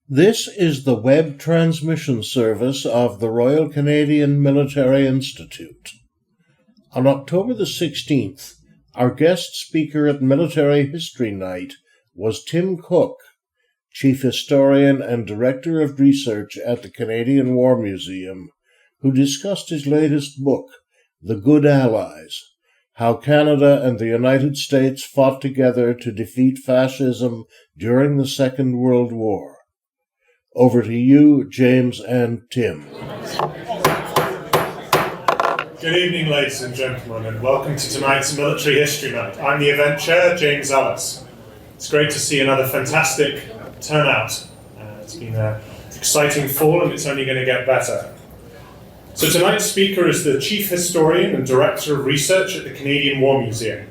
This is the web transmission service of the Royal Canadian Military Institute. On October the 16th, our guest speaker at Military History Night was Tim Cook, Chief Historian and Director of Research at the Canadian War Museum, who discussed his latest book, The Good Allies: How Canada and the United States Fought Together to Defeat Fascism During the Second World War. Over to you, James and Tim. Good evening, ladies and gentlemen, and welcome to tonight's Military History Night. I'm the event chair, James Ellis. It's great to see another fantastic turnout. It's been an exciting fall, and it's only going to get better. So tonight's speaker is the Chief Historian and Director of Research at the Canadian War Museum.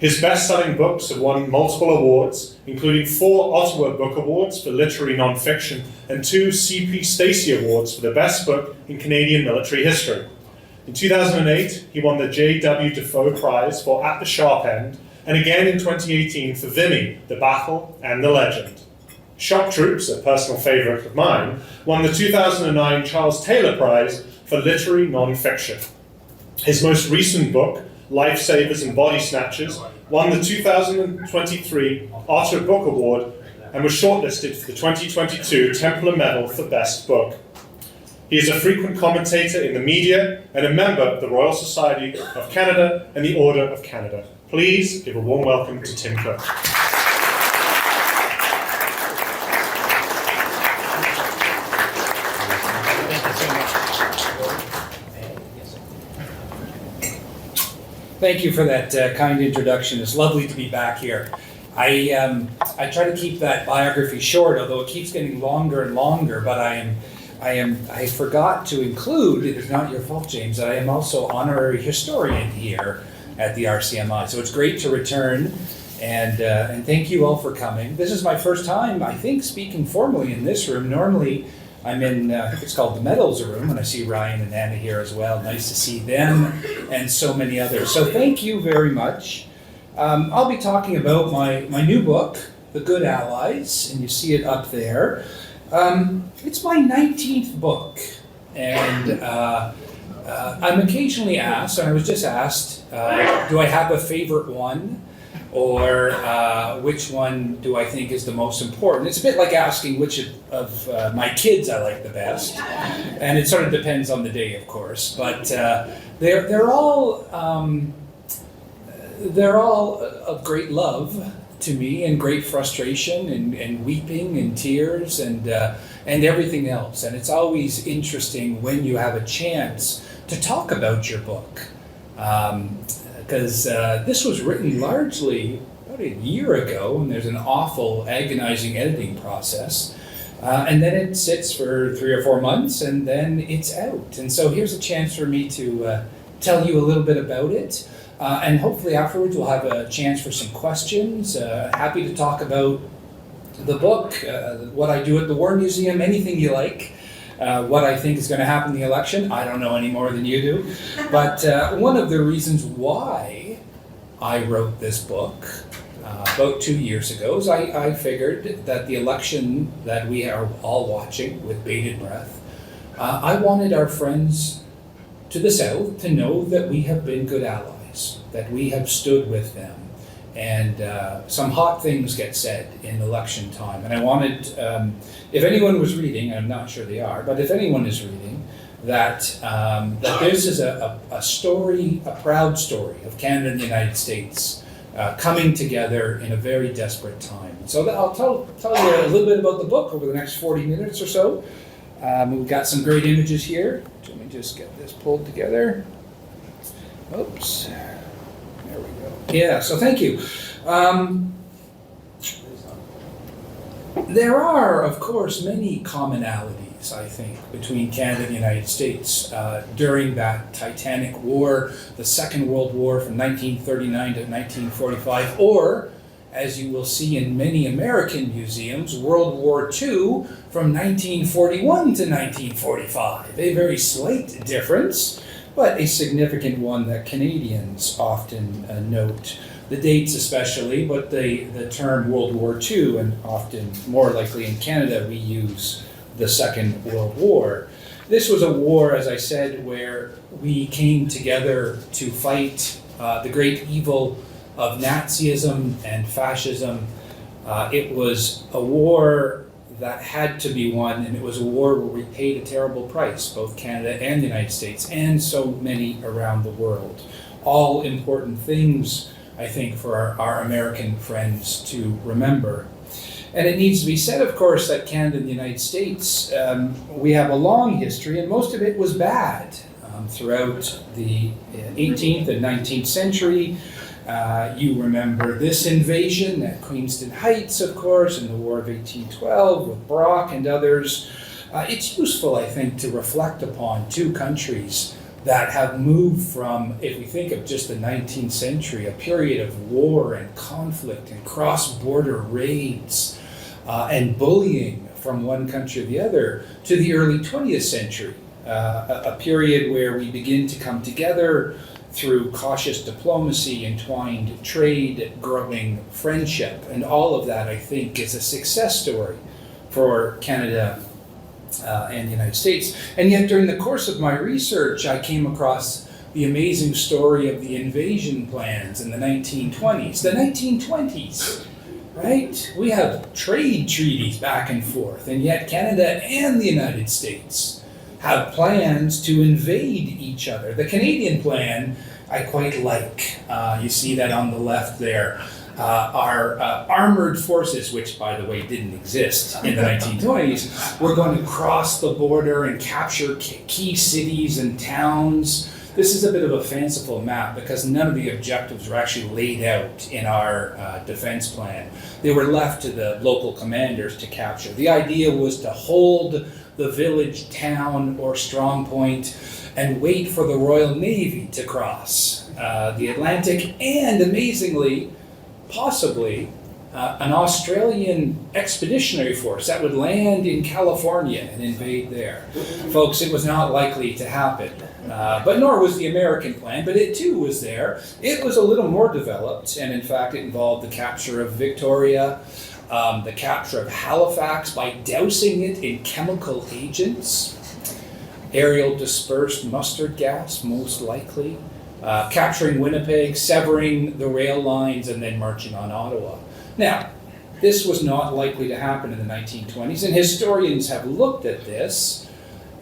His best-selling books have won multiple awards, including 4 Ottawa Book Awards for literary non-fiction and 2 C.P. Stacey Awards for the best book in Canadian military history. In 2008, he won the J.W. Defoe Prize for At the Sharp End, and again in 2018 for Vimy, The Battle and the Legend. Shock Troops, a personal favourite of mine, won the 2009 Charles Taylor Prize for literary non-fiction. His most recent book, Lifesavers and Body Snatchers, won the 2023 Otter Book Award and was shortlisted for the 2022 Templar Medal for Best Book. He is a frequent commentator in the media and a member of the Royal Society of Canada and the Order of Canada. Please give a warm welcome to Tim Cook. Thank you for that kind introduction. It's lovely to be back here. I try to keep that biography short, although it keeps getting longer and longer. But I forgot to include. It is not your fault, James. That I am also honorary historian here at the RCMI. So it's great to return, and thank you all for coming. This is my first time, I think, speaking formally in this room. Normally, I'm in, I think it's called the Medals Room, and I see Ryan and Anna here as well. Nice to see them and so many others. So thank you very much. I'll be talking about my new book, The Good Allies, and you see it up there. It's my 19th book, and I'm occasionally asked, and I was just asked, do I have a favorite one? Or which one do I think is the most important? It's a bit like asking which of my kids I like the best, and it sort of depends on the day, of course. But they're all of great love to me, and great frustration, and weeping, and tears, and everything else. And it's always interesting when you have a chance to talk about your book. Because this was written largely about a year ago, and there's an awful, agonizing editing process. And then it sits for 3 or 4 months, and then it's out. And so here's a chance for me to tell you a little bit about it. And hopefully afterwards we'll have a chance for some questions. Happy to talk about the book, what I do at the War Museum, anything you like. What I think is going to happen in the election, I don't know any more than you do. But one of the reasons why I wrote this book about 2 years ago is I figured that the election that we are all watching with bated breath, I wanted our friends to the South to know that we have been good allies, that we have stood with them. And some hot things get said in election time. And I wanted, if anyone was reading, I'm not sure they are, but if anyone is reading, that this is a story, a proud story of Canada and the United States coming together in a very desperate time. So I'll tell you a little bit about the book over the next 40 minutes or so. We've got some great images here. Let me just get this pulled together. Oops. There we go. Yeah, so thank you. There are, of course, many commonalities, I think, between Canada and the United States during that Titanic War, the Second World War from 1939 to 1945, or, as you will see in many American museums, World War II from 1941 to 1945. A very slight difference, but a significant one that Canadians often note. the dates especially, but the term World War II, and often more likely in Canada we use the Second World War. This was a war, as I said, where we came together to fight the great evil of Nazism and fascism. It was a war that had to be won, and it was a war where we paid a terrible price, both Canada and the United States, and so many around the world. All important things, I think, for our American friends to remember. And it needs to be said, of course, that Canada and the United States, we have a long history, and most of it was bad. Throughout the 18th and 19th century, you remember this invasion at Queenston Heights, of course, in the War of 1812 with Brock and others. It's useful, I think, to reflect upon two countries that have moved from, if we think of just the 19th century, a period of war and conflict and cross-border raids and bullying from one country to the other, to the early 20th century, a period where we begin to come together through cautious diplomacy, entwined trade, growing friendship. And all of that, I think, is a success story for Canada and the United States. And yet, during the course of my research, I came across the amazing story of the invasion plans in the 1920s. The 1920s, right? We have trade treaties back and forth, and yet Canada and the United States have plans to invade each other. The Canadian plan I quite like. You see that on the left there. Our armored forces, which by the way didn't exist in the 1920s, were going to cross the border and capture key cities and towns. This is a bit of a fanciful map because none of the objectives were actually laid out in our defense plan. They were left to the local commanders to capture. The idea was to hold the village, town, or strong point and wait for the Royal Navy to cross the Atlantic, and amazingly, possibly an Australian expeditionary force that would land in California and invade there. Folks, it was not likely to happen, but nor was the American plan, but it too was there. It was a little more developed, and in fact it involved the capture of Victoria, the capture of Halifax by dousing it in chemical agents, aerial dispersed mustard gas, most likely, capturing Winnipeg, severing the rail lines, and then marching on Ottawa. Now, this was not likely to happen in the 1920s, and historians have looked at this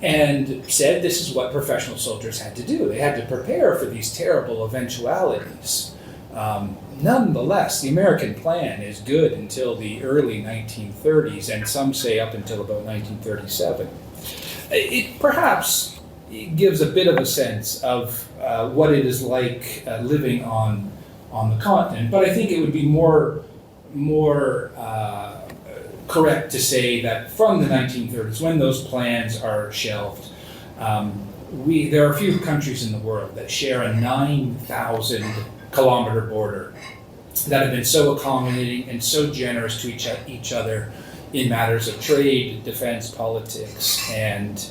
and said this is what professional soldiers had to do. They had to prepare for these terrible eventualities. Nonetheless, the American plan is good until the early 1930s, and some say up until about 1937. It perhaps gives a bit of a sense of what it is like living on the continent, but I think it would be more correct to say that from the 1930s, when those plans are shelved, there are a few countries in the world that share a 9,000 kilometer border that have been so accommodating and so generous to each other in matters of trade, defense, politics, and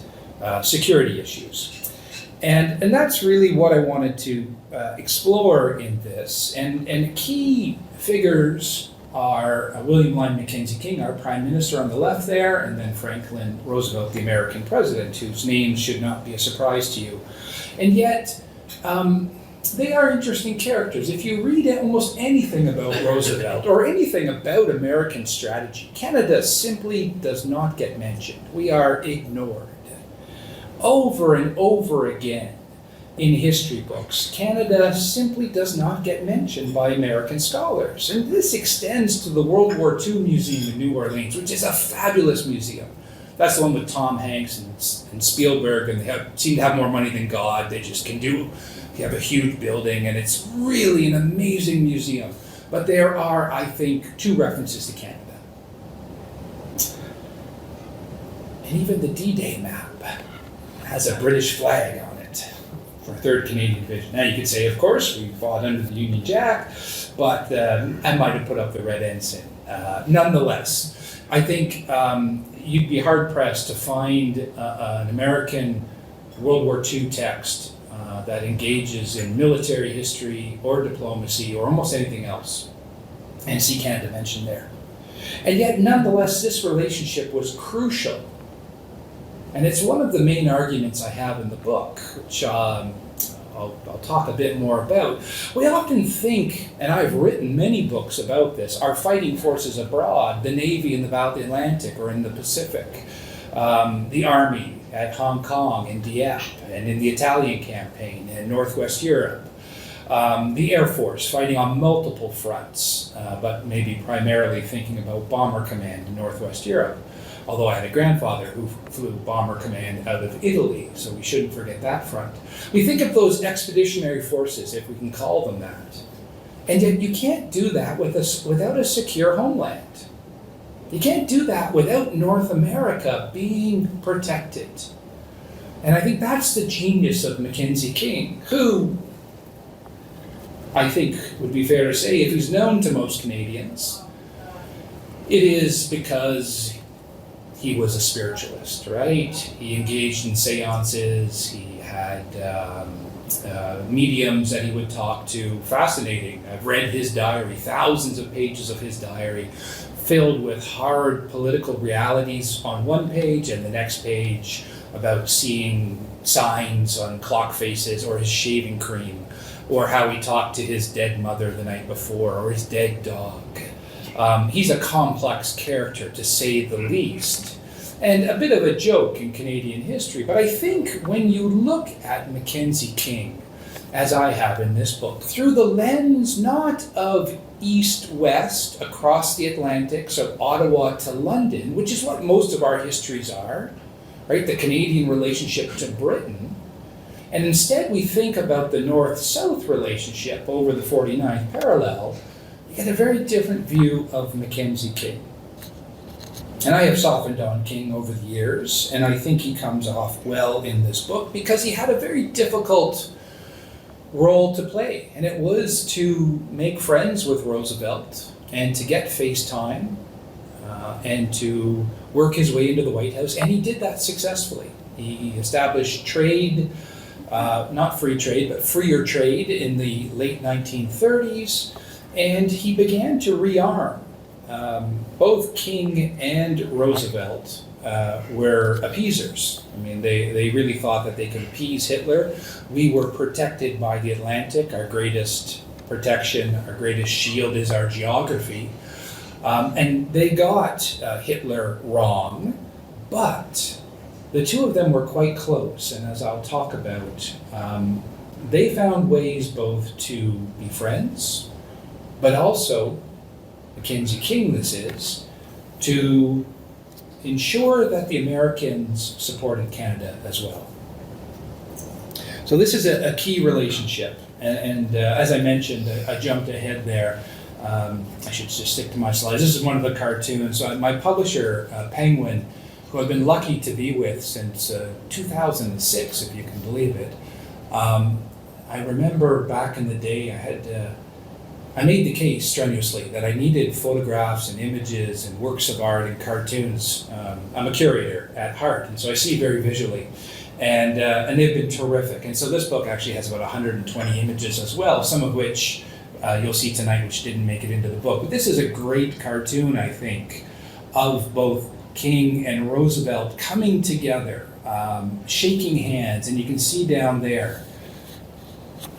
security issues. And that's really what I wanted to explore in this. And key figures are William Lyon Mackenzie King, our Prime Minister on the left there, and then Franklin Roosevelt, the American President, whose names should not be a surprise to you. And yet, they are interesting characters. If you read almost anything about Roosevelt or anything about American strategy, Canada simply does not get mentioned. We are ignored. Over and over again in history books, Canada simply does not get mentioned by American scholars. And this extends to the World War II Museum in New Orleans, which is a fabulous museum. That's the one with Tom Hanks and Spielberg, and they seem to have more money than God. They just can do. They have a huge building, and it's really an amazing museum. But there are, I think, 2 references to Canada. And even the D-Day map has a British flag on it for 3rd Canadian Division. Now you could say, of course, we fought under the Union Jack, but I might have put up the red ensign. Nonetheless, I think you'd be hard-pressed to find an American World War II text that engages in military history or diplomacy or almost anything else, and see Canada mentioned there. And yet, nonetheless, this relationship was crucial. And it's one of the main arguments I have in the book, which I'll talk a bit more about. We often think, and I've written many books about this, our fighting forces abroad, the Navy in the South Atlantic or in the Pacific, the Army at Hong Kong and Dieppe, and in the Italian campaign in Northwest Europe, the Air Force fighting on multiple fronts, but maybe primarily thinking about Bomber Command in Northwest Europe. Although I had a grandfather who flew Bomber Command out of Italy, so we shouldn't forget that front. We think of those expeditionary forces, if we can call them that. And yet you can't do that without a secure homeland. You can't do that without North America being protected. And I think that's the genius of Mackenzie King, who I think would be fair to say, if he's known to most Canadians, it is because he was a spiritualist, right? He engaged in seances, he had mediums that he would talk to. Fascinating. I've read his diary, thousands of pages of his diary, filled with hard political realities on one page, and the next page about seeing signs on clock faces, or his shaving cream, or how he talked to his dead mother the night before, or his dead dog. He's a complex character, to say the least, and a bit of a joke in Canadian history. But I think when you look at Mackenzie King, as I have in this book, through the lens not of east-west across the Atlantic, so Ottawa to London, which is what most of our histories are, right? The Canadian relationship to Britain. And instead we think about the north-south relationship over the 49th parallel. You get a very different view of Mackenzie King. And I have softened on King over the years, and I think he comes off well in this book because he had a very difficult role to play, and it was to make friends with Roosevelt and to get FaceTime and to work his way into the White House, and he did that successfully. He established trade, not free trade, but freer trade in the late 1930s, and he began to rearm. Both King and Roosevelt were appeasers. I mean, they really thought that they could appease Hitler. We were protected by the Atlantic. Our greatest protection, our greatest shield is our geography. And they got Hitler wrong, but the two of them were quite close. And as I'll talk about, they found ways both to be friends, but also, Mackenzie King this is, to ensure that the Americans supported Canada as well. So this is a key relationship. And as I mentioned, I jumped ahead there. I should just stick to my slides. This is one of the cartoons. So my publisher, Penguin, who I've been lucky to be with since 2006, if you can believe it. I remember back in the day I made the case strenuously that I needed photographs and images and works of art and cartoons. I'm a curator at heart, and so I see very visually. And they've been terrific. And so this book actually has about 120 images as well, some of which you'll see tonight, which didn't make it into the book. But this is a great cartoon, I think, of both King and Roosevelt coming together, shaking hands, and you can see down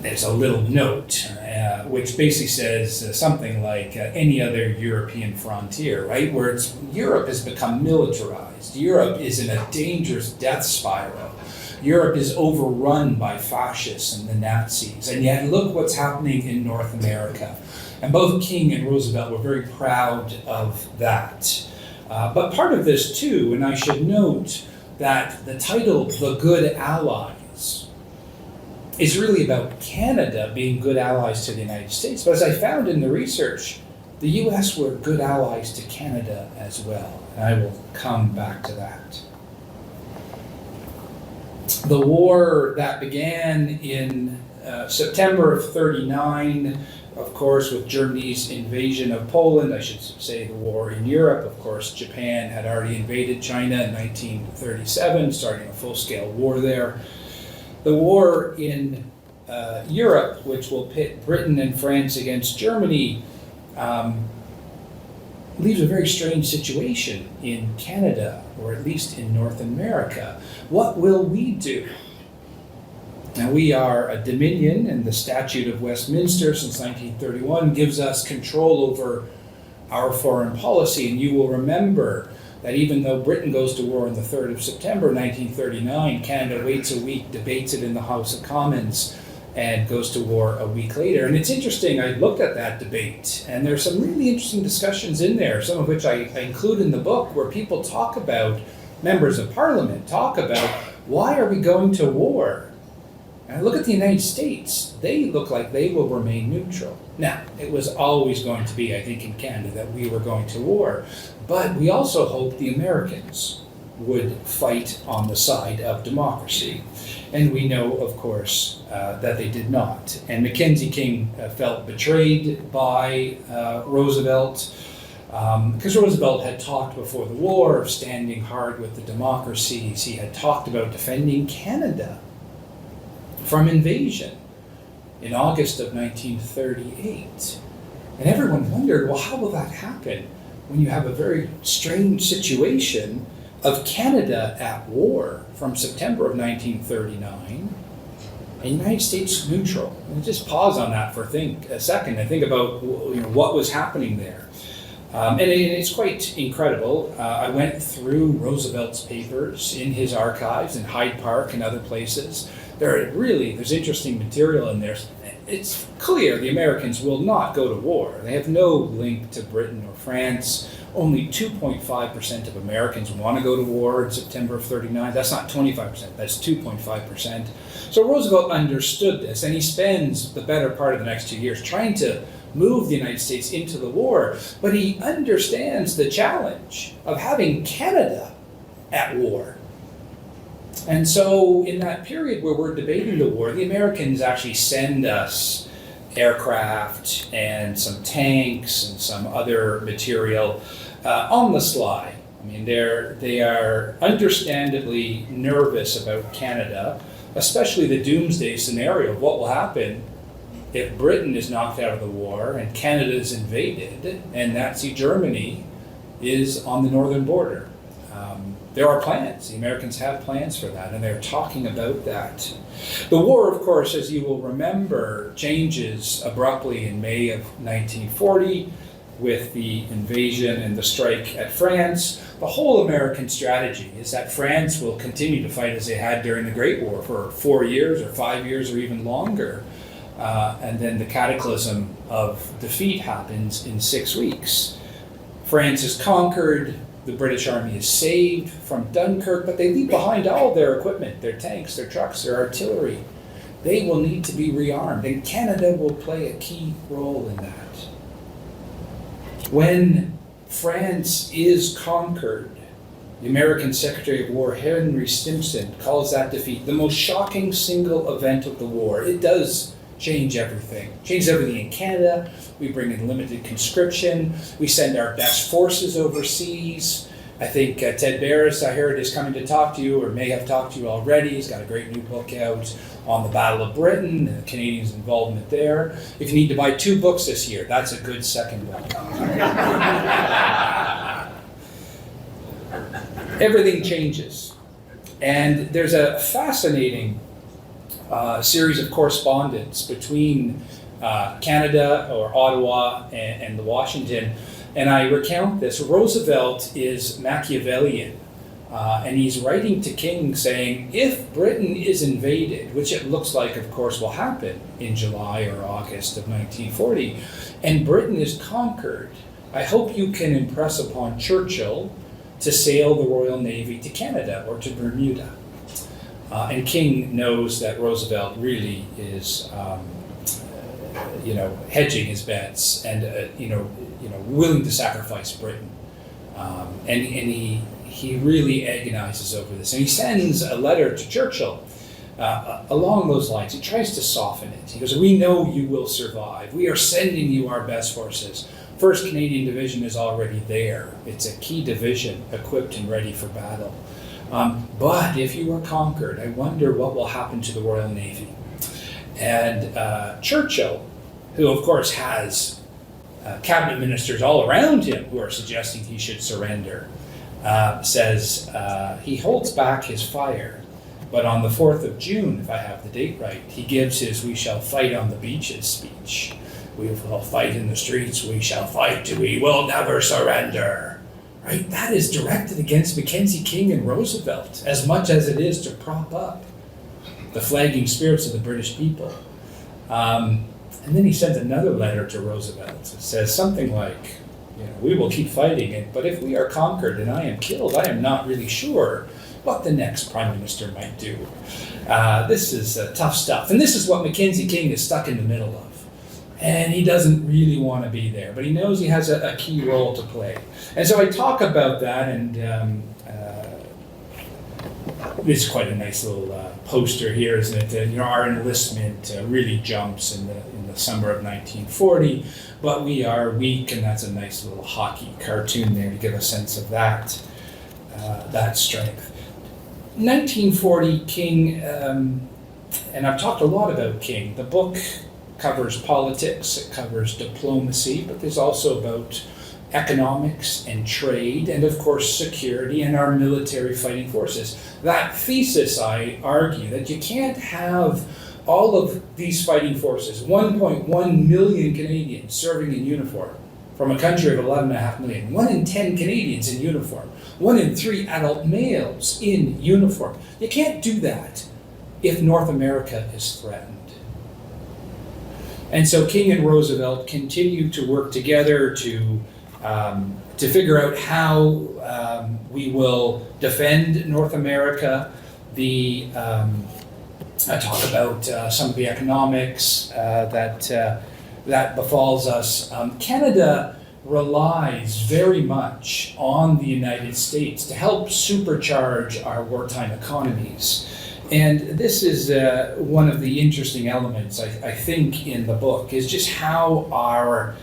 there's a little note which basically says something like any other European frontier, right? Where Europe has become militarized. Europe is in a dangerous death spiral. Europe is overrun by fascists and the Nazis. And yet look what's happening in North America. And both King and Roosevelt were very proud of that. But part of this too, and I should note that the title, The Good Allies, is really about Canada being good allies to the United States. But as I found in the research, the US were good allies to Canada as well. And I will come back to that. The war that began in September of '39, of course, with Germany's invasion of Poland, I should say the war in Europe. Of course, Japan had already invaded China in 1937, starting a full-scale war there. The war in Europe, which will pit Britain and France against Germany, leaves a very strange situation in Canada, or at least in North America. What will we do? Now, we are a dominion, and the Statute of Westminster since 1931 gives us control over our foreign policy. And you will remember that even though Britain goes to war on the 3rd of September 1939, Canada waits a week, debates it in the House of Commons, and goes to war a week later. And it's interesting, I looked at that debate, and there's some really interesting discussions in there, some of which I include in the book, where people talk about, members of Parliament talk about, why are we going to war? And I look at the United States, they look like they will remain neutral. Now, it was always going to be, I think, in Canada that we were going to war, but we also hoped the Americans would fight on the side of democracy. And we know, of course, that they did not. And Mackenzie King felt betrayed by Roosevelt, because Roosevelt had talked before the war of standing hard with the democracies. He had talked about defending Canada from invasion in August of 1938. And everyone wondered, well, how will that happen when you have a very strange situation of Canada at war from September of 1939 and the United States neutral? And just pause on that for a second and think about what was happening there. And it's quite incredible. I went through Roosevelt's papers in his archives in Hyde Park and other places. There's interesting material in there. It's clear the Americans will not go to war. They have no link to Britain or France. Only 2.5% of Americans want to go to war in September of 39. That's not 25%, that's 2.5%. So Roosevelt understood this, and he spends the better part of the next 2 years trying to move the United States into the war. But he understands the challenge of having Canada at war. And so in that period where we're debating the war, the Americans actually send us aircraft and some tanks and some other material on the sly. I mean, they are understandably nervous about Canada, especially the doomsday scenario of what will happen if Britain is knocked out of the war and Canada is invaded and Nazi Germany is on the northern border. There are plans. The Americans have plans for that, and they're talking about that. The war, of course, as you will remember, changes abruptly in May of 1940 with the invasion and the strike at France. The whole American strategy is that France will continue to fight as they had during the Great War for 4 years or 5 years or even longer. And then the cataclysm of defeat happens in 6 weeks. France is conquered. The British Army is saved from Dunkirk, but they leave behind all their equipment, their tanks, their trucks, their artillery. They will need to be rearmed, and Canada will play a key role in that. When France is conquered, the American Secretary of War, Henry Stimson, calls that defeat the most shocking single event of the war. It does change everything. Changes everything in Canada. We bring in limited conscription. We send our best forces overseas. I think Ted Barris, I heard, is coming to talk to you, or may have talked to you already. He's got a great new book out on the Battle of Britain and the Canadians' involvement there. If you need to buy 2 books this year, that's a good second one. Everything changes. And there's a fascinating series of correspondence between Canada, or Ottawa, and Washington. And I recount this. Roosevelt is Machiavellian, and he's writing to King saying, if Britain is invaded, which it looks like, of course, will happen in July or August of 1940, and Britain is conquered, I hope you can impress upon Churchill to sail the Royal Navy to Canada or to Bermuda. And King knows that Roosevelt really is, hedging his bets and, willing to sacrifice Britain. And he really agonizes over this. And he sends a letter to Churchill along those lines. He tries to soften it. He goes, we know you will survive. We are sending you our best forces. 1st Canadian Division is already there. It's a key division, equipped and ready for battle. But if you are conquered, I wonder what will happen to the Royal Navy. And Churchill, who of course has cabinet ministers all around him who are suggesting he should surrender, says he holds back his fire. But on the 4th of June, if I have the date right, he gives his "We shall fight on the beaches" speech. We will fight in the streets, we shall fight, we will never surrender. Right? That is directed against Mackenzie King and Roosevelt as much as it is to prop up the flagging spirits of the British people. And then he sends another letter to Roosevelt. It says something like, we will keep fighting, but if we are conquered and I am killed, I am not really sure what the next prime minister might do. This is tough stuff. And this is what Mackenzie King is stuck in the middle of. And he doesn't really want to be there, but he knows he has a key role to play. And so I talk about that, and it's quite a nice little poster here, isn't it? Our enlistment really jumps in the summer of 1940, but we are weak, and that's a nice little hockey cartoon there to give a sense of that strength. 1940, King, and I've talked a lot about King. The book covers politics, it covers diplomacy, but there's also about economics and trade, and of course security and our military fighting forces. That thesis, I argue, that you can't have all of these fighting forces, 1.1 million Canadians serving in uniform, from a country of 11.5 million, 1 in 10 Canadians in uniform, 1 in 3 adult males in uniform. You can't do that if North America is threatened. And so King and Roosevelt continue to work together to figure out how we will defend North America. I talk about some of the economics that befalls us. Canada relies very much on the United States to help supercharge our wartime economies. And this is one of the interesting elements, I think, in the book, is just how our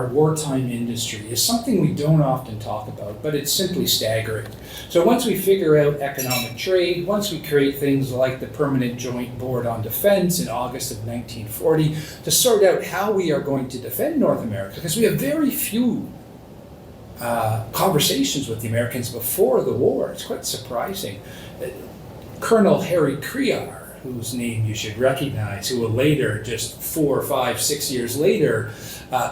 wartime industry is something we don't often talk about, but it's simply staggering. So once we figure out economic trade, once we create things like the Permanent Joint Board on Defense in August of 1940, to sort out how we are going to defend North America, because we have very few conversations with the Americans before the war. It's quite surprising. Colonel Harry Crear, whose name you should recognize, who will later, just 4, 5, 6 years later,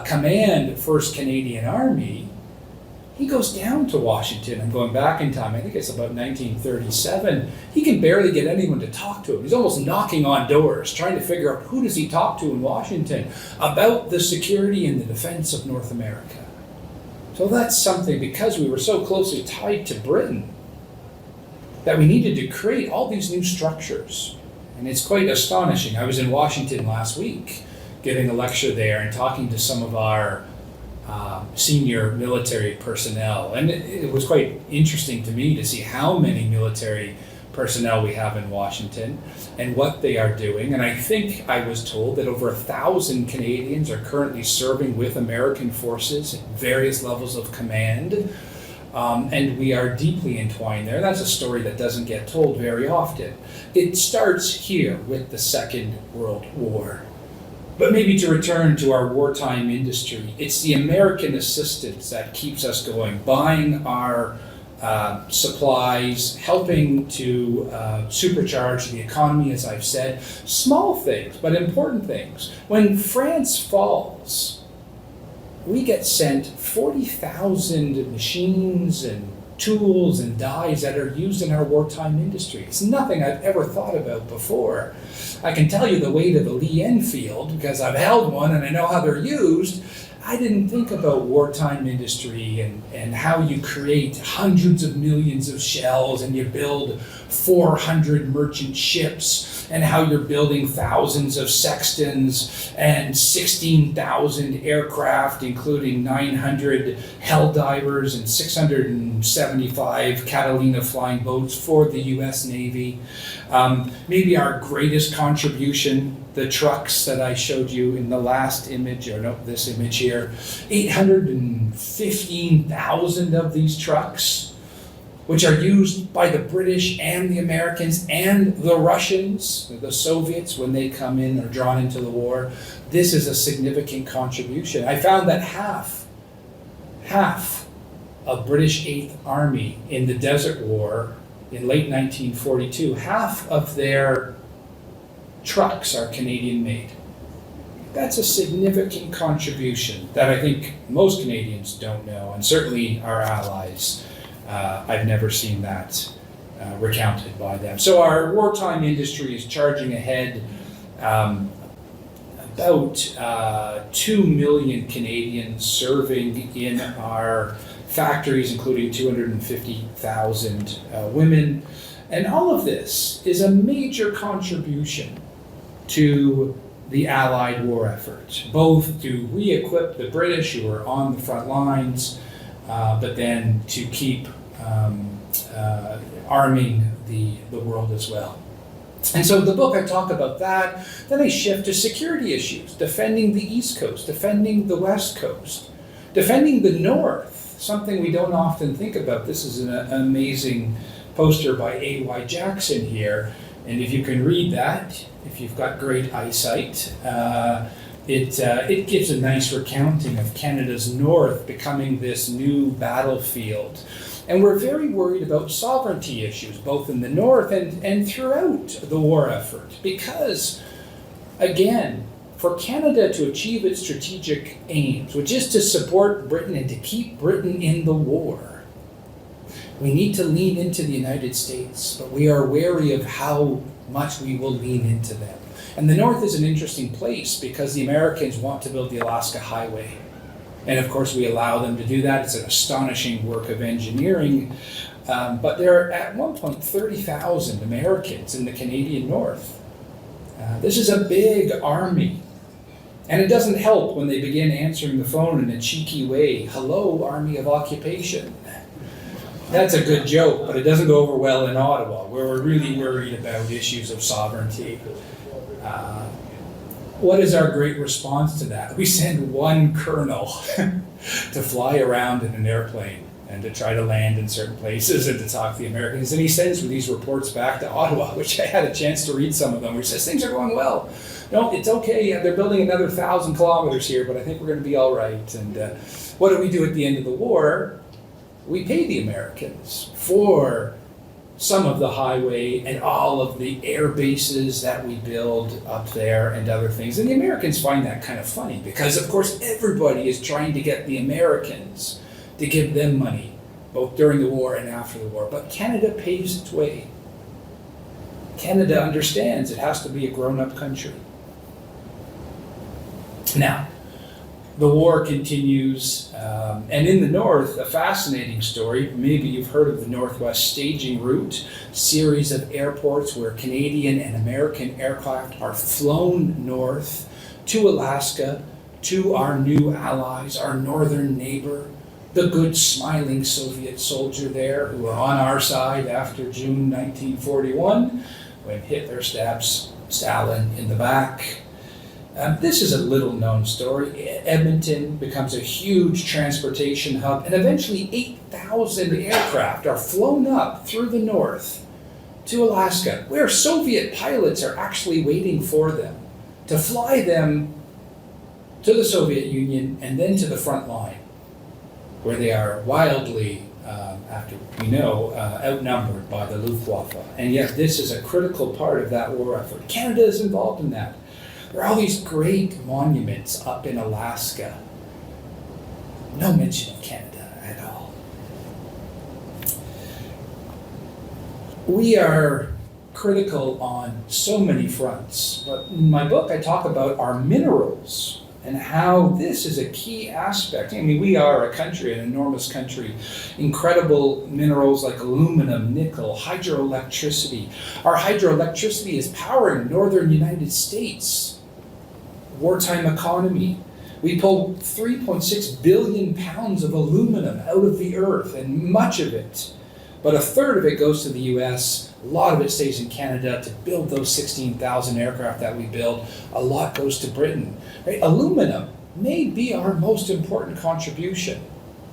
command 1st Canadian Army, he goes down to Washington. I'm going back in time, I think it's about 1937. He can barely get anyone to talk to him. He's almost knocking on doors, trying to figure out who does he talk to in Washington about the security and the defense of North America. So that's something, because we were so closely tied to Britain, that we needed to create all these new structures. And it's quite astonishing. I was in Washington last week, giving a lecture there and talking to some of our senior military personnel. And it was quite interesting to me to see how many military personnel we have in Washington and what they are doing. And I think I was told that over 1,000 Canadians are currently serving with American forces at various levels of command. And we are deeply entwined there. That's a story that doesn't get told very often. It starts here with the Second World War. But maybe to return to our wartime industry, it's the American assistance that keeps us going, buying our supplies, helping to supercharge the economy, as I've said. Small things, but important things. When France falls, we get sent 40,000 machines and tools and dies that are used in our wartime industry. It's nothing I've ever thought about before. I can tell you the weight of the Lee Enfield because I've held one and I know how they're used. I didn't think about wartime industry and how you create hundreds of millions of shells and you build 400 merchant ships and how you're building thousands of sextons and 16,000 aircraft, including 900 Helldivers and 675 Catalina flying boats for the US Navy. Maybe our greatest contribution, the trucks that I showed you in the last image, or no, this image here, 815,000 of these trucks which are used by the British and the Americans and the Russians, the Soviets, when they come in or drawn into the war. This is a significant contribution. I found that half of British 8th Army in the Desert War in late 1942, half of their trucks are Canadian made. That's a significant contribution that I think most Canadians don't know, and certainly our allies. I've never seen that recounted by them. So our wartime industry is charging ahead. About 2 million Canadians serving in our factories, including 250,000 women. And all of this is a major contribution to the Allied war effort, both to re-equip the British who are on the front lines, but then to keep arming the world as well. And so the book, I talk about that. Then I shift to security issues, defending the East Coast, defending the West Coast, defending the North, something we don't often think about. This is an amazing poster by A.Y. Jackson here. And if you can read that, if you've got great eyesight, it gives a nice recounting of Canada's North becoming this new battlefield. And we're very worried about sovereignty issues, both in the North and throughout the war effort. Because, again, for Canada to achieve its strategic aims, which is to support Britain and to keep Britain in the war, we need to lean into the United States, but we are wary of how much we will lean into them. And the North is an interesting place because the Americans want to build the Alaska Highway. And of course we allow them to do that. It's an astonishing work of engineering. But there are at one point 30,000 Americans in the Canadian North. This is a big army. And it doesn't help when they begin answering the phone in a cheeky way. Hello, Army of Occupation. That's a good joke, but it doesn't go over well in Ottawa, where we're really worried about issues of sovereignty. What is our great response to that? We send one colonel to fly around in an airplane and to try to land in certain places and to talk to the Americans. And he sends these reports back to Ottawa, which I had a chance to read some of them, where he says, things are going well. No, it's okay. They're building another 1,000 kilometers here, but I think we're going to be all right. And what do we do at the end of the war? We pay the Americans for some of the highway and all of the air bases that we build up there and other things. And the Americans find that kind of funny because, of course, everybody is trying to get the Americans to give them money, both during the war and after the war. But Canada paves its way. Canada understands it has to be a grown-up country. Now, the war continues, and in the North, a fascinating story. Maybe you've heard of the Northwest Staging Route, series of airports where Canadian and American aircraft are flown north to Alaska, to our new allies, our northern neighbor, the good smiling Soviet soldier there who were on our side after June 1941, when Hitler stabs Stalin in the back. This is a little known story. Edmonton becomes a huge transportation hub, and eventually 8,000 aircraft are flown up through the north to Alaska, where Soviet pilots are actually waiting for them to fly them to the Soviet Union and then to the front line, where they are wildly, after we know, outnumbered by the Luftwaffe. And yet this is a critical part of that war effort. Canada is involved in that. There are all these great monuments up in Alaska. No mention of Canada at all. We are critical on so many fronts, but in my book I talk about our minerals and how this is a key aspect. I mean, we are a country, an enormous country, incredible minerals like aluminum, nickel, hydroelectricity. Our hydroelectricity is powering northern United States. Wartime economy. We pulled 3.6 billion pounds of aluminum out of the earth, and much of it, but a third of it goes to the US, a lot of it stays in Canada to build those 16,000 aircraft that we build, a lot goes to Britain. Right? Aluminum may be our most important contribution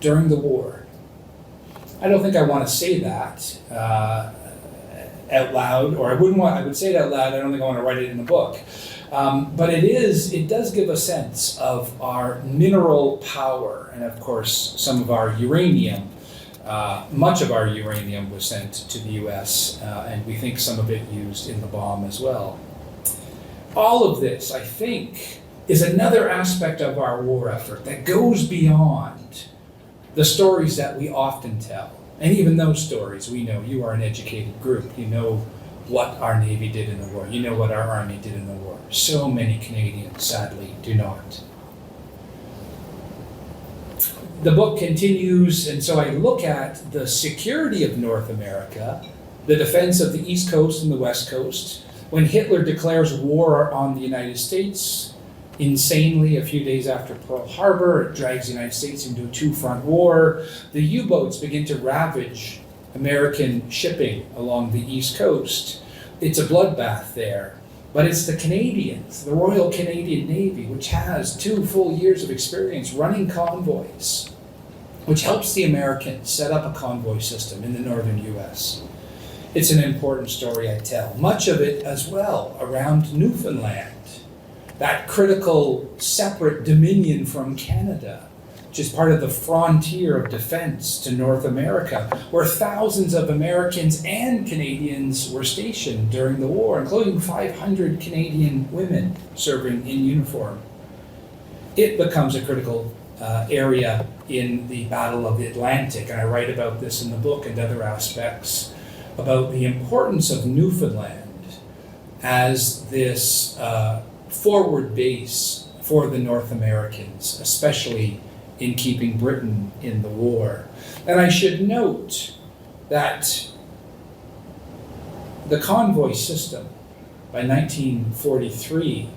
during the war. I don't think I want to say that out loud, or I would say it out loud, I don't think I want to write it in the book. But it does give a sense of our mineral power, and of course some of our uranium. Much of our uranium was sent to the US, and we think some of it used in the bomb as well. All of this, I think, is another aspect of our war effort that goes beyond the stories that we often tell. And even those stories, we know, you are an educated group, you know what our Navy did in the war, you know what our Army did in the war. So many Canadians, sadly, do not. The book continues, and so I look at the security of North America, the defense of the East Coast and the West Coast. When Hitler declares war on the United States, insanely, a few days after Pearl Harbor, it drags the United States into a two-front war. The U-boats begin to ravage American shipping along the East Coast. It's a bloodbath there. But it's the Canadians, the Royal Canadian Navy, which has 2 full years of experience running convoys, which helps the Americans set up a convoy system in the northern US. It's an important story I tell. Much of it as well around Newfoundland, that critical separate dominion from Canada, which is part of the frontier of defense to North America, where thousands of Americans and Canadians were stationed during the war, including 500 Canadian women serving in uniform. It becomes a critical area in the Battle of the Atlantic, and I write about this in the book and other aspects about the importance of Newfoundland as this forward base for the North Americans, especially in keeping Britain in the war. And I should note that the convoy system by 1943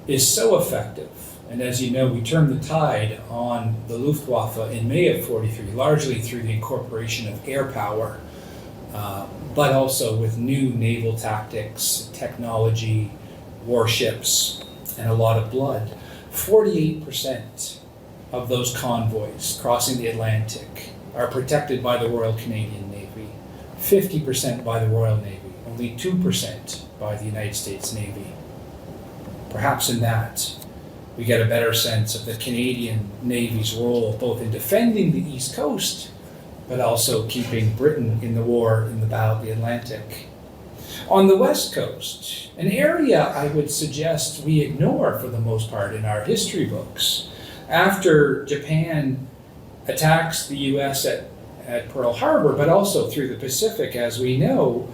is so effective, and as you know, we turned the tide on the Luftwaffe in May of 43, largely through the incorporation of air power, but also with new naval tactics, technology, warships, and a lot of blood. 48% of those convoys crossing the Atlantic are protected by the Royal Canadian Navy, 50% by the Royal Navy, only 2% by the United States Navy. Perhaps in that, we get a better sense of the Canadian Navy's role both in defending the East Coast, but also keeping Britain in the war in the Battle of the Atlantic. On the West Coast, an area I would suggest we ignore for the most part in our history books. After Japan attacks the US at Pearl Harbor, but also through the Pacific, as we know,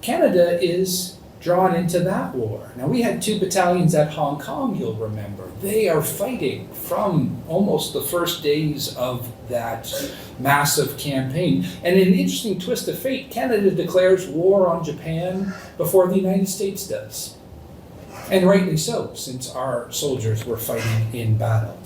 Canada is drawn into that war. Now, we had 2 battalions at Hong Kong, you'll remember. They are fighting from almost the first days of that massive campaign. And in an interesting twist of fate, Canada declares war on Japan before the United States does. And rightly so, since our soldiers were fighting in battle.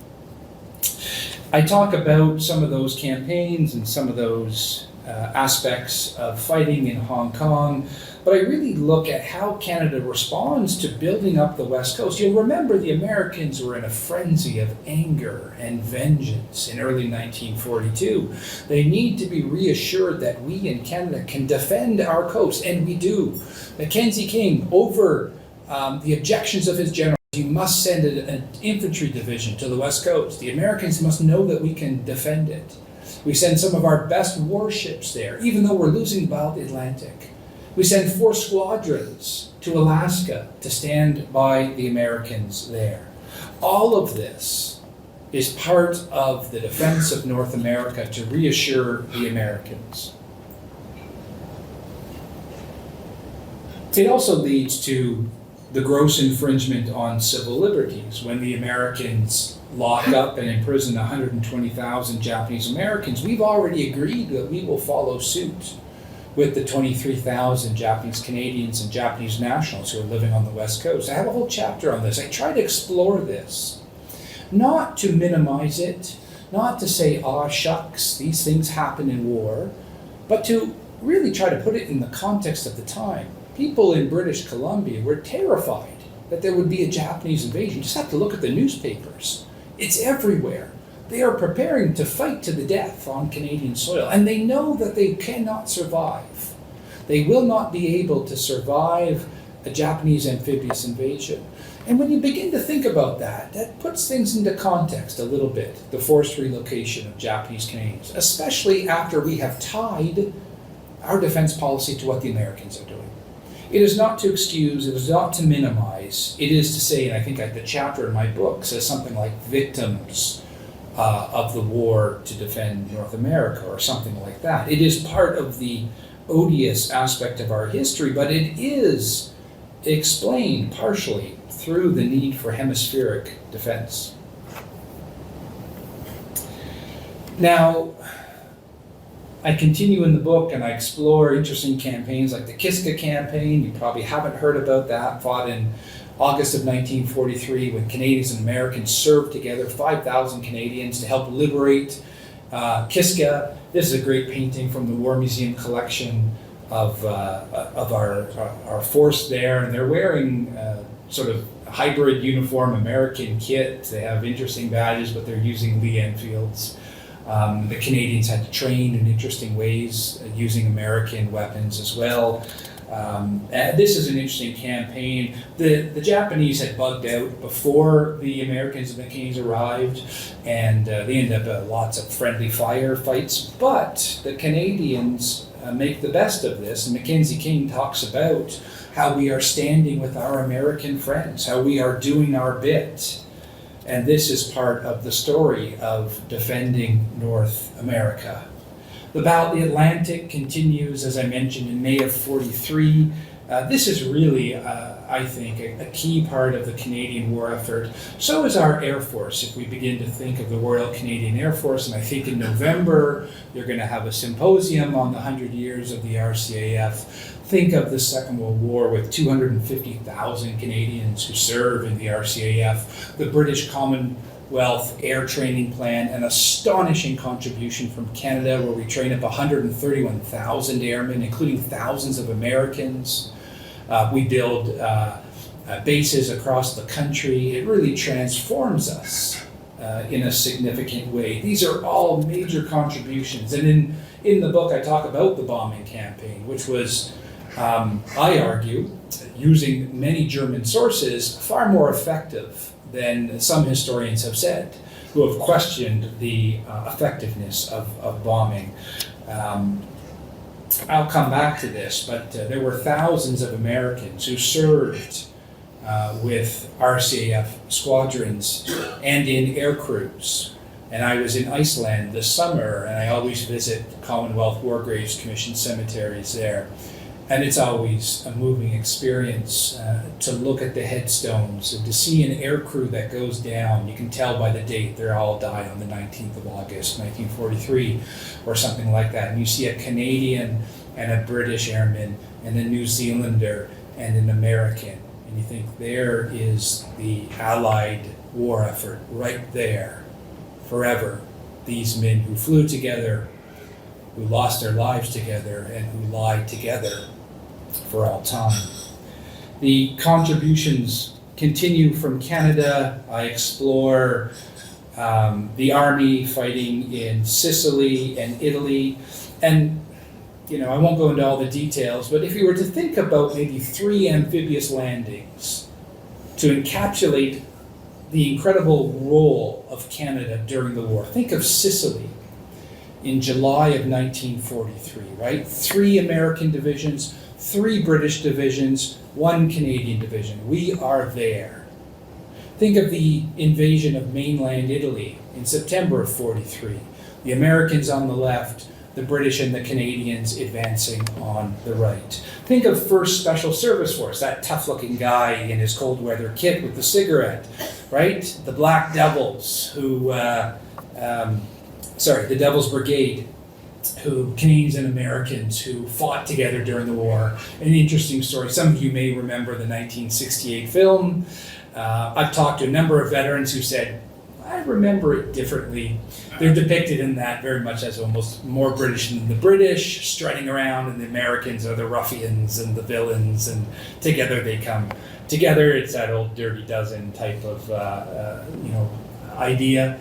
I talk about some of those campaigns and some of those aspects of fighting in Hong Kong, but I really look at how Canada responds to building up the West Coast. You'll remember the Americans were in a frenzy of anger and vengeance in early 1942. They need to be reassured that we in Canada can defend our coast, and we do. Mackenzie King, over the objections of his general, you must send an infantry division to the West Coast. The Americans must know that we can defend it. We send some of our best warships there, even though we're losing the Battle of the Atlantic. We send 4 squadrons to Alaska to stand by the Americans there. All of this is part of the defense of North America to reassure the Americans. It also leads to the gross infringement on civil liberties when the Americans lock up and imprison 120,000 Japanese Americans. We've already agreed that we will follow suit with the 23,000 Japanese Canadians and Japanese nationals who are living on the West Coast. I have a whole chapter on this. I try to explore this, not to minimize it, not to say, "Ah, shucks, these things happen in war," but to really try to put it in the context of the time. People in British Columbia were terrified that there would be a Japanese invasion. You just have to look at the newspapers. It's everywhere. They are preparing to fight to the death on Canadian soil, and they know that they cannot survive. They will not be able to survive a Japanese amphibious invasion. And when you begin to think about that, that puts things into context a little bit, the forced relocation of Japanese Canadians, especially after we have tied our defense policy to what the Americans are doing. It is not to excuse, it is not to minimize, it is to say, and I think the chapter in my book says something like victims of the war to defend North America or something like that. It is part of the odious aspect of our history, but it is explained partially through the need for hemispheric defense. Now, I continue in the book and I explore interesting campaigns like the Kiska campaign. You probably haven't heard about that, fought in August of 1943 when Canadians and Americans served together, 5,000 Canadians, to help liberate Kiska. This is a great painting from the War Museum collection of our force there, and they're wearing sort of hybrid uniform American kit. They have interesting badges, but they're using Lee Enfields. The Canadians had to train in interesting ways using American weapons as well. This is an interesting campaign. The Japanese had bugged out before the Americans and the Canadians arrived, and they ended up lots of friendly fire fights. But the Canadians make the best of this, and Mackenzie King talks about how we are standing with our American friends, how we are doing our bit. And this is part of the story of defending North America. The Battle of the Atlantic continues, as I mentioned, in May of '43. This is really, I think, a key part of the Canadian war effort. So is our Air Force. If we begin to think of the Royal Canadian Air Force, and I think in November they're going to have a symposium on the 100 years of the RCAF. Think of the Second World War with 250,000 Canadians who serve in the RCAF, the British Commonwealth Air Training Plan, an astonishing contribution from Canada where we train up 131,000 airmen, including thousands of Americans. We build bases across the country. It really transforms us in a significant way. These are all major contributions. And in the book I talk about the bombing campaign, which was I argue, using many German sources, far more effective than some historians have said, who have questioned the effectiveness of bombing. I'll come back to this, but there were thousands of Americans who served with RCAF squadrons and in air crews. And I was in Iceland this summer, and I always visit Commonwealth War Graves Commission cemeteries there. And it's always a moving experience to look at the headstones and to see an air crew that goes down. You can tell by the date they all died on the 19th of August, 1943, or something like that. And you see a Canadian and a British airman and a New Zealander and an American. And you think there is the Allied war effort right there, forever. These men who flew together, who lost their lives together, and who lied together for all time. The contributions continue from Canada. I explore the army fighting in Sicily and Italy. And, I won't go into all the details, but if you were to think about maybe 3 amphibious landings to encapsulate the incredible role of Canada during the war, think of Sicily in July of 1943, right? 3 American divisions, 3 British divisions, 1 Canadian division. We are there. Think of the invasion of mainland Italy in September of '43. The Americans on the left, the British and the Canadians advancing on the right. Think of 1st Special Service Force, that tough-looking guy in his cold weather kit with the cigarette, right? The Black Devils, the Devil's Brigade, Canadians and Americans who fought together during the war. An interesting story. Some of you may remember the 1968 film. I've talked to a number of veterans who said, I remember it differently. They're depicted in that very much as almost more British than the British, strutting around, and the Americans are the ruffians and the villains, and together they come together. It's that old Dirty Dozen type of idea.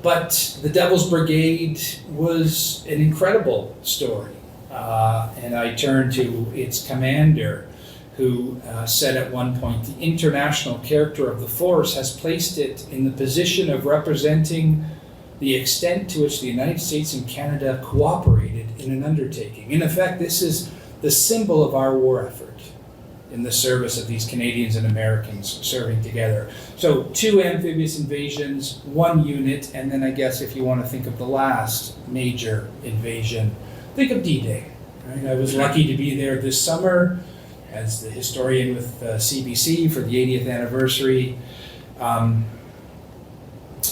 But the Devil's Brigade was an incredible story. And I turn to its commander, who said at one point, the international character of the force has placed it in the position of representing the extent to which the United States and Canada cooperated in an undertaking. In effect, this is the symbol of our war effort in the service of these Canadians and Americans serving together. So 2 amphibious invasions, 1 unit, and then I guess if you want to think of the last major invasion, think of D-Day. Right? I was lucky to be there this summer as the historian with CBC for the 80th anniversary.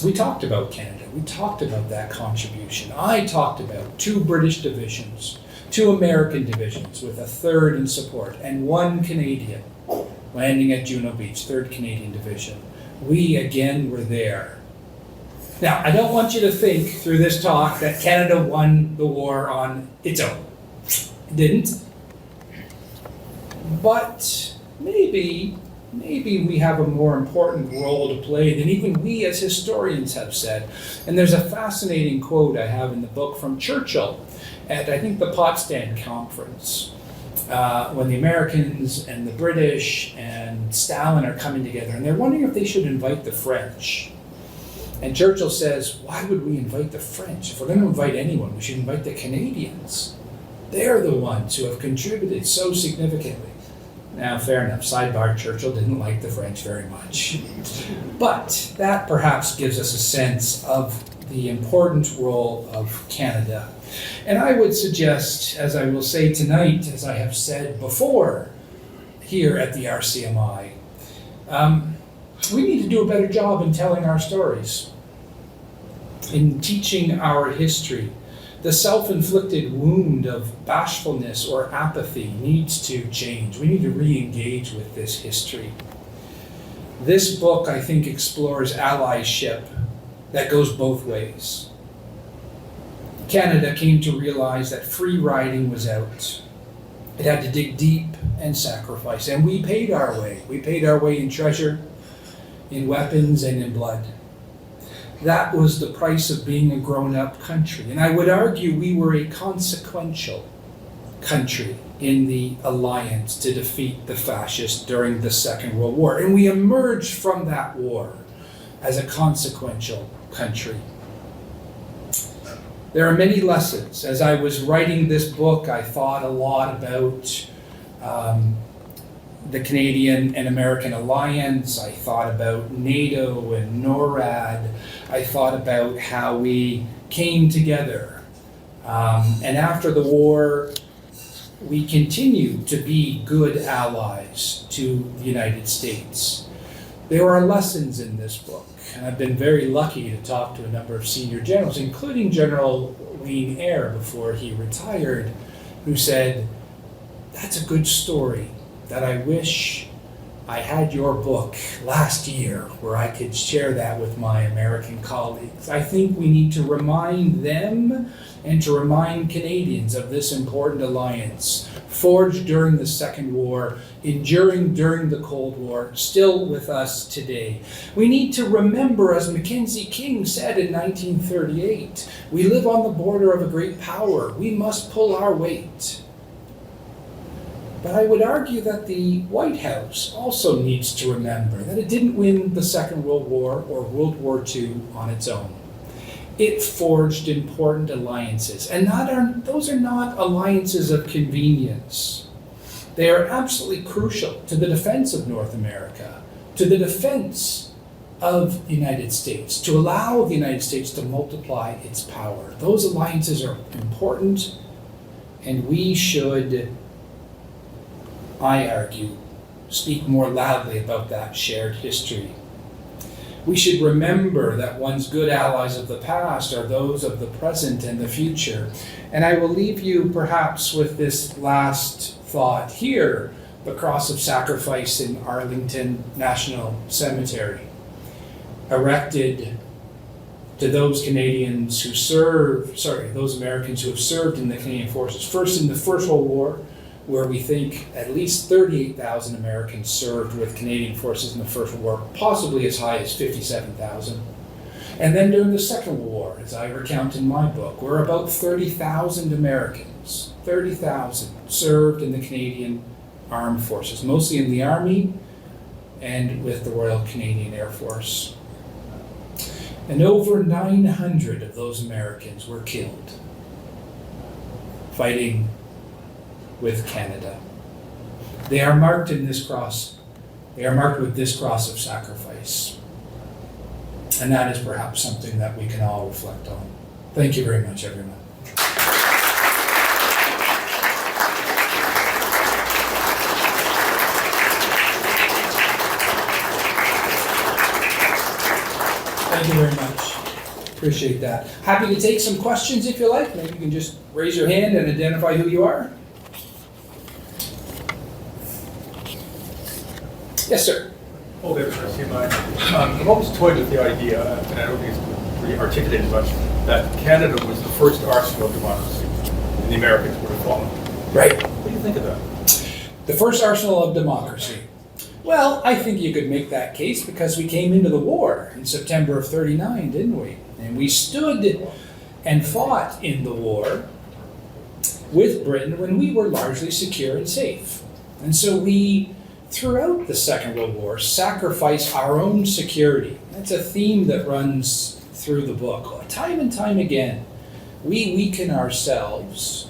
We talked about Canada. We talked about that contribution. I talked about 2 British divisions, 2 American divisions with a 3rd in support, and 1 Canadian landing at Juno Beach, 3rd Canadian Division. We again were there. Now, I don't want you to think through this talk that Canada won the war on its own. It didn't. But maybe we have a more important role to play than even we as historians have said. And there's a fascinating quote I have in the book from Churchill at, I think, the Potsdam Conference, when the Americans and the British and Stalin are coming together, and they're wondering if they should invite the French. And Churchill says, why would we invite the French? If we're going to invite anyone, we should invite the Canadians. They're the ones who have contributed so significantly. Now, fair enough, sidebar, Churchill didn't like the French very much. But that perhaps gives us a sense of the important role of Canada. And I would suggest, as I will say tonight, as I have said before here at the RCMI, we need to do a better job in telling our stories, in teaching our history. The self-inflicted wound of bashfulness or apathy needs to change. We need to re-engage with this history. This book, I think, explores allyship that goes both ways. Canada came to realize that free riding was out. It had to dig deep and sacrifice, and we paid our way. We paid our way in treasure, in weapons, and in blood. That was the price of being a grown-up country. And I would argue we were a consequential country in the alliance to defeat the fascists during the Second World War. And we emerged from that war as a consequential country. There are many lessons. As I was writing this book, I thought a lot about the Canadian and American alliance. I thought about NATO and NORAD. I thought about how we came together. And after the war, we continued to be good allies to the United States. There are lessons in this book, and I've been very lucky to talk to a number of senior generals, including General Wayne Eyre before he retired, who said, that's a good story that I wish I had your book last year where I could share that with my American colleagues. I think we need to remind them and to remind Canadians of this important alliance, forged during the Second War, enduring during the Cold War, still with us today. We need to remember, as Mackenzie King said in 1938, we live on the border of a great power. We must pull our weight. But I would argue that the White House also needs to remember that it didn't win the Second World War or World War II on its own. It forged important alliances, and those are not alliances of convenience. They are absolutely crucial to the defense of North America, to the defense of the United States, to allow the United States to multiply its power. Those alliances are important, and we should, I argue, speak more loudly about that shared history. We should remember that one's good allies of the past are those of the present and the future. And I will leave you perhaps with this last thought here, the Cross of Sacrifice in Arlington National Cemetery, erected to those Americans who have served in the Canadian Forces. First in the First World War, where we think at least 38,000 Americans served with Canadian forces in the First World War, possibly as high as 57,000. And then during the Second World War, as I recount in my book, where about 30,000 Americans, 30,000, served in the Canadian Armed Forces, mostly in the Army and with the Royal Canadian Air Force. And over 900 of those Americans were killed fighting with Canada. They are marked in this cross. They are marked with this cross of sacrifice. And that is perhaps something that we can all reflect on. Thank you very much, everyone. Thank you very much. Appreciate that. Happy to take some questions if you like. Maybe you can just raise your hand and identify who you are. Yes, sir. Hello there, RCMI. I've always toyed with the idea, and I don't think it's really articulated much, that Canada was the first arsenal of democracy, and the Americans would have followed. Right. What do you think of that? The first arsenal of democracy. Well, I think you could make that case because we came into the war in September of '39, didn't we? And we stood and fought in the war with Britain when we were largely secure and safe. And so we, throughout the Second World War, sacrifice our own security. That's a theme that runs through the book. Time and time again, we weaken ourselves.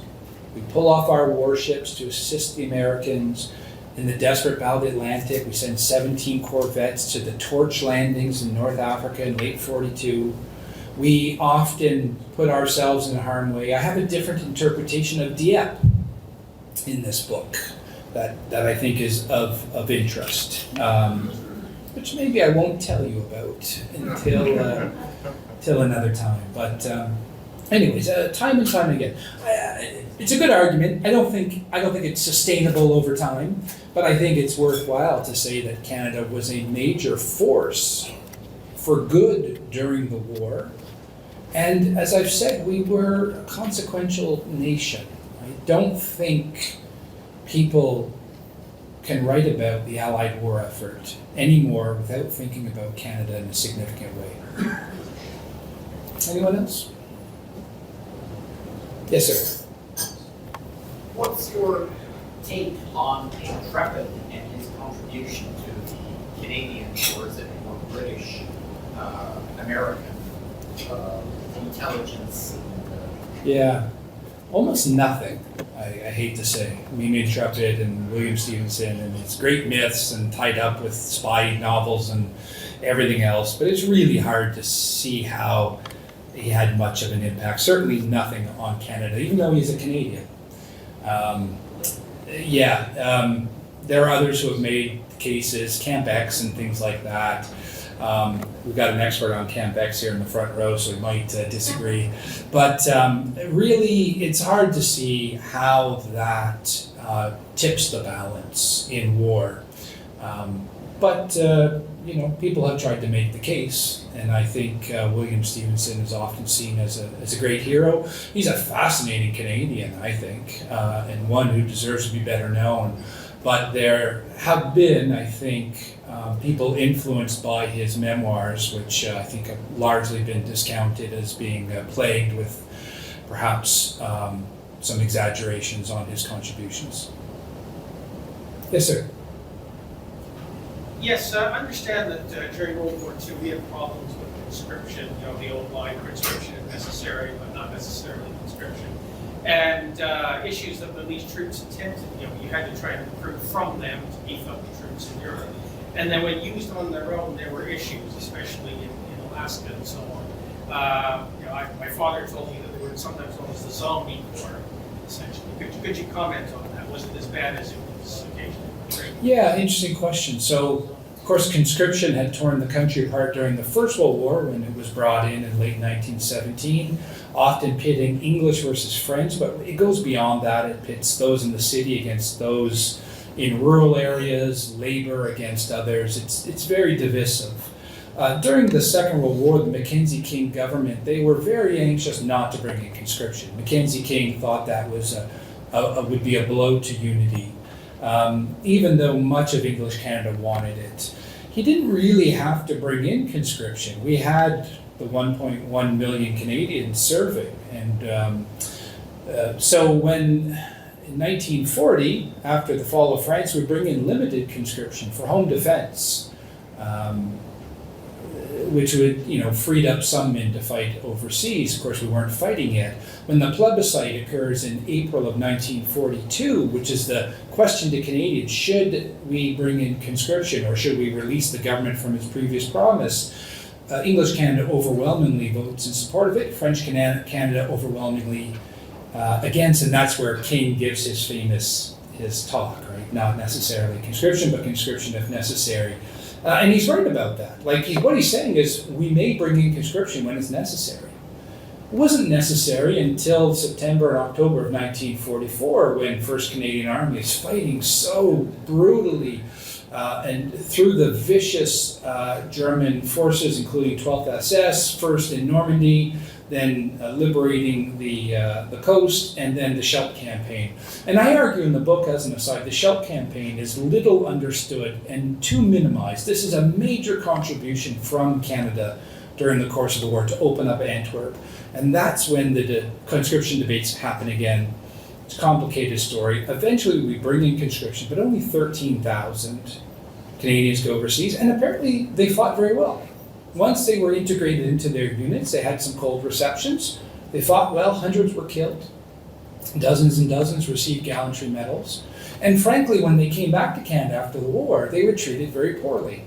We pull off our warships to assist the Americans. In the desperate Battle of the Atlantic, we send 17 corvettes to the torch landings in North Africa in late '42. We often put ourselves in harm's way. I have a different interpretation of Dieppe in this book that I think is of interest, which maybe I won't tell you about until another time. But anyways, time and time again, it's a good argument. I don't think it's sustainable over time, but I think it's worthwhile to say that Canada was a major force for good during the war. And as I've said, we were a consequential nation. I don't think people can write about the Allied war effort anymore without thinking about Canada in a significant way. Anyone else? Yes, sir. What's your take on Intrepid and his contribution to the Canadian, or is it more British, American intelligence? Yeah, almost nothing, I hate to say. I mean, Intrepid and William Stevenson and his great myths and tied up with spy novels and everything else, but it's really hard to see how he had much of an impact. Certainly nothing on Canada, even though he's a Canadian. There are others who have made cases, Camp X and things like that. We've got an expert on Camp X here in the front row, so we might disagree. But really, it's hard to see how that tips the balance in war. People have tried to make the case, and I think William Stevenson is often seen as a great hero. He's a fascinating Canadian, I think, and one who deserves to be better known. But there have been, I think, people influenced by his memoirs, which I think have largely been discounted as being plagued with perhaps some exaggerations on his contributions. Yes, sir. Yes, I understand that during World War II we had problems with conscription, the old line, conscription is necessary, but not necessarily conscription. And issues that released troops attempted, you had to try and recruit from them to beef up the troops in Europe. And then when used on their own, there were issues, especially in Alaska and so on. My father told me that they were sometimes known as the zombie corps, essentially. Could you comment on that? Was it as bad as it was occasionally? Yeah, interesting question. So, of course, conscription had torn the country apart during the First World War when it was brought in late 1917, often pitting English versus French, but it goes beyond that. It pits those in the city against those in rural areas, labor against others. It's very divisive. During the Second World War, the Mackenzie King government, they were very anxious not to bring in conscription. Mackenzie King thought that was would be a blow to unity. Even though much of English Canada wanted it. He didn't really have to bring in conscription. We had the 1.1 million Canadians serving. And so when in 1940, after the fall of France, we bring in limited conscription for home defense, which would, freed up some men to fight overseas. Of course, we weren't fighting yet. When the plebiscite occurs in April of 1942, which is the question to Canadians, should we bring in conscription or should we release the government from its previous promise? English Canada overwhelmingly votes in support of it. French Canada overwhelmingly against, and that's where King gives his talk, right? Not necessarily conscription, but conscription if necessary. And he's right about that. What he's saying is, we may bring in conscription when it's necessary. It wasn't necessary until September and October of 1944, when 1st Canadian Army is fighting so brutally and through the vicious German forces, including 12th SS, first in Normandy, then liberating the coast, and then the Scheldt Campaign. And I argue in the book, as an aside, the Scheldt Campaign is little understood and too minimized. This is a major contribution from Canada during the course of the war to open up Antwerp. And that's when the conscription debates happen again. It's a complicated story. Eventually we bring in conscription, but only 13,000 Canadians go overseas, and apparently they fought very well. Once they were integrated into their units, they had some cold receptions. They fought well, hundreds were killed. Dozens and dozens received gallantry medals. And frankly, when they came back to Canada after the war, they were treated very poorly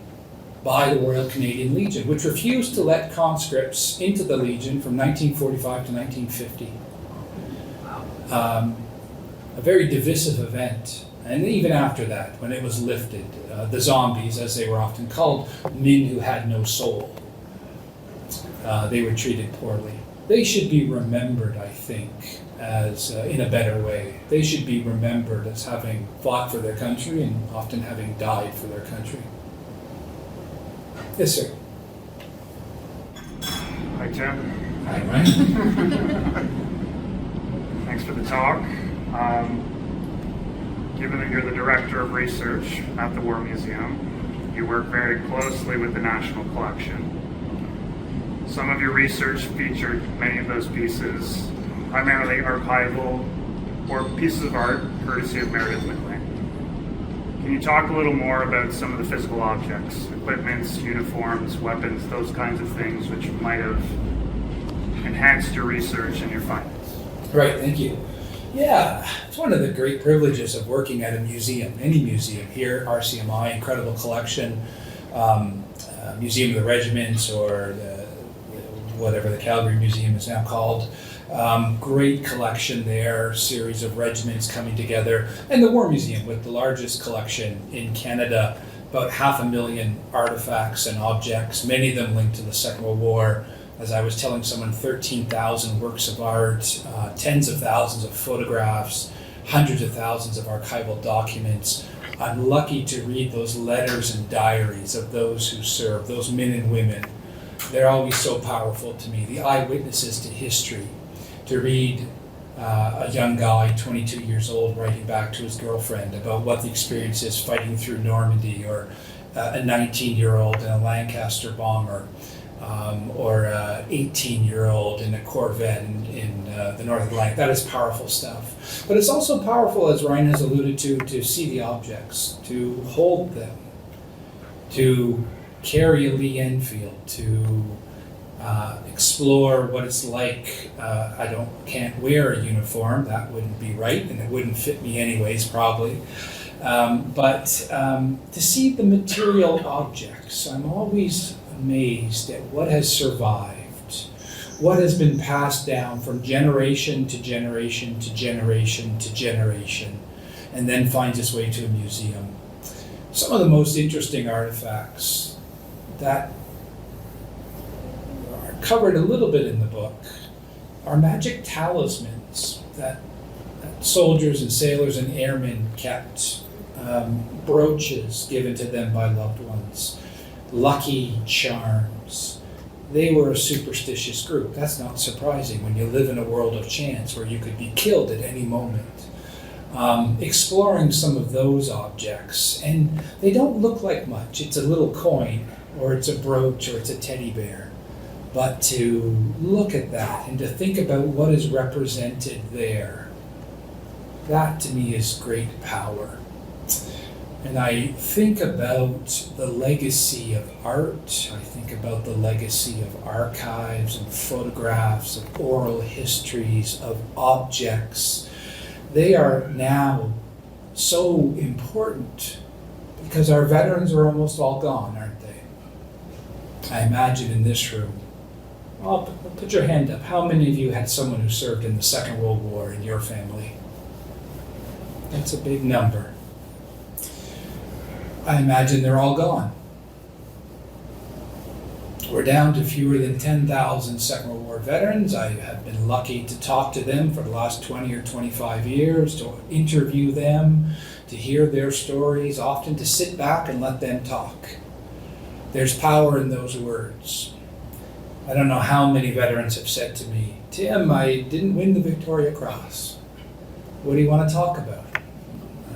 by the Royal Canadian Legion, which refused to let conscripts into the Legion from 1945 to 1950. A very divisive event. And even after that, when it was lifted, the zombies, as they were often called, men who had no soul, they were treated poorly. They should be remembered, I think, as in a better way. They should be remembered as having fought for their country and often having died for their country. Yes, sir. Hi, Tim. Hi, Ryan. Thanks for the talk. Given that you're the director of research at the War Museum, you work very closely with the National Collection. Some of your research featured many of those pieces, primarily archival or pieces of art courtesy of Meredith McLean. Can you talk a little more about some of the physical objects, equipments, uniforms, weapons, those kinds of things which might have enhanced your research and your findings? Right, thank you. Yeah, it's one of the great privileges of working at a museum, any museum here, RCMI, incredible collection, Museum of the Regiments, or whatever the Calgary Museum is now called. Great collection there, series of regiments coming together, and the War Museum with the largest collection in Canada, about 500,000 artifacts and objects, many of them linked to the Second World War. As I was telling someone, 13,000 works of art, tens of thousands of photographs, hundreds of thousands of archival documents. I'm lucky to read those letters and diaries of those who served, those men and women. They're always so powerful to me, the eyewitnesses to history. To read a young guy, 22 years old, writing back to his girlfriend about what the experience is fighting through Normandy, or a 19-year-old in a Lancaster bomber. Or an 18-year-old in a Corvette in the North Atlantic. That is powerful stuff. But it's also powerful, as Ryan has alluded to see the objects, to hold them, to carry a Lee Enfield, to explore what it's like. I can't wear a uniform, that wouldn't be right, and it wouldn't fit me anyways, probably. But to see the material objects, I'm always amazed at what has survived, what has been passed down from generation to generation to generation to generation, and then finds its way to a museum. Some of the most interesting artifacts that are covered a little bit in the book are magic talismans that soldiers and sailors and airmen kept, brooches given to them by loved ones, lucky charms. They were a superstitious group. That's not surprising when you live in a world of chance where you could be killed at any moment. Exploring some of those objects, and they don't look like much. It's a little coin, or it's a brooch, or it's a teddy bear. but to look at that and to think about what is represented there, that to me is great power. And I think about the legacy of art, I think about the legacy of archives and photographs, of oral histories, of objects. They are now so important because our veterans are almost all gone, aren't they? I imagine in this room, well, put your hand up. How many of you had someone who served in the Second World War in your family? That's a big number. I imagine they're all gone. We're down to fewer than 10,000 Second World War veterans. I have been lucky to talk to them for the last 20 or 25 years, to interview them, to hear their stories, often to sit back and let them talk. There's power in those words. I don't know how many veterans have said to me, Tim, I didn't win the Victoria Cross. What do you want to talk about?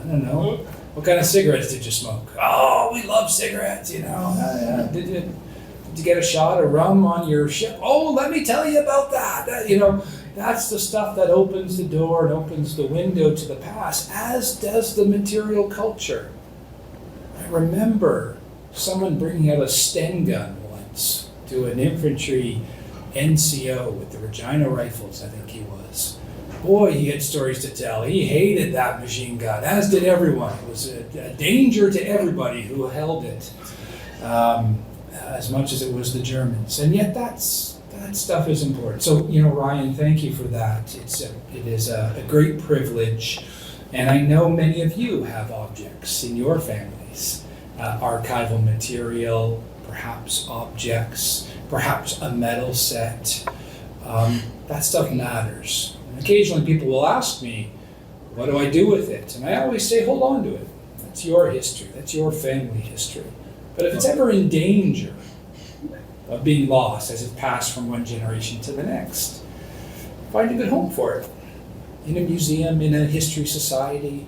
I don't know. What kind of cigarettes did you smoke? Oh, we love cigarettes, you know. Did you get a shot of rum on your ship? Oh, let me tell you about that. You know, that's the stuff that opens the door and opens the window to the past, as does the material culture. I remember someone bringing out a Sten gun once to an infantry NCO with the Regina Rifles, I think he was. Boy, he had stories to tell. He hated that machine gun, as did everyone. It was a danger to everybody who held it, as much as it was the Germans. And yet that stuff is important. So, you know, Ryan, thank you for that. It is a great privilege. And I know many of you have objects in your families, archival material, perhaps objects, perhaps a medal set. That stuff matters. And occasionally people will ask me, what do I do with it? And I always say, hold on to it. That's your history. That's your family history. But if it's ever in danger of being lost as it passed from one generation to the next, find a good home for it. In a museum, in a history society,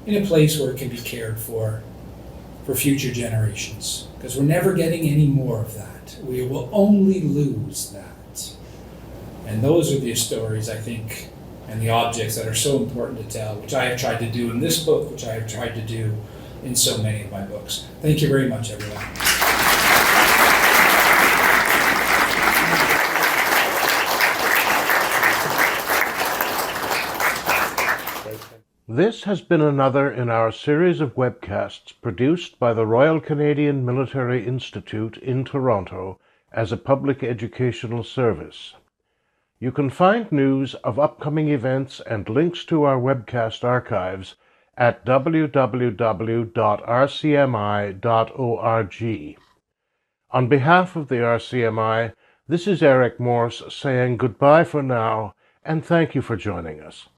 in a place where it can be cared for future generations. Because we're never getting any more of that. We will only lose that. And those are the stories, I think, and the objects that are so important to tell, which I have tried to do in this book, which I have tried to do in so many of my books. Thank you very much, everyone. This has been another in our series of webcasts produced by the Royal Canadian Military Institute in Toronto as a public educational service. You can find news of upcoming events and links to our webcast archives at www.rcmi.org. On behalf of the RCMI, this is Eric Morse saying goodbye for now, and thank you for joining us.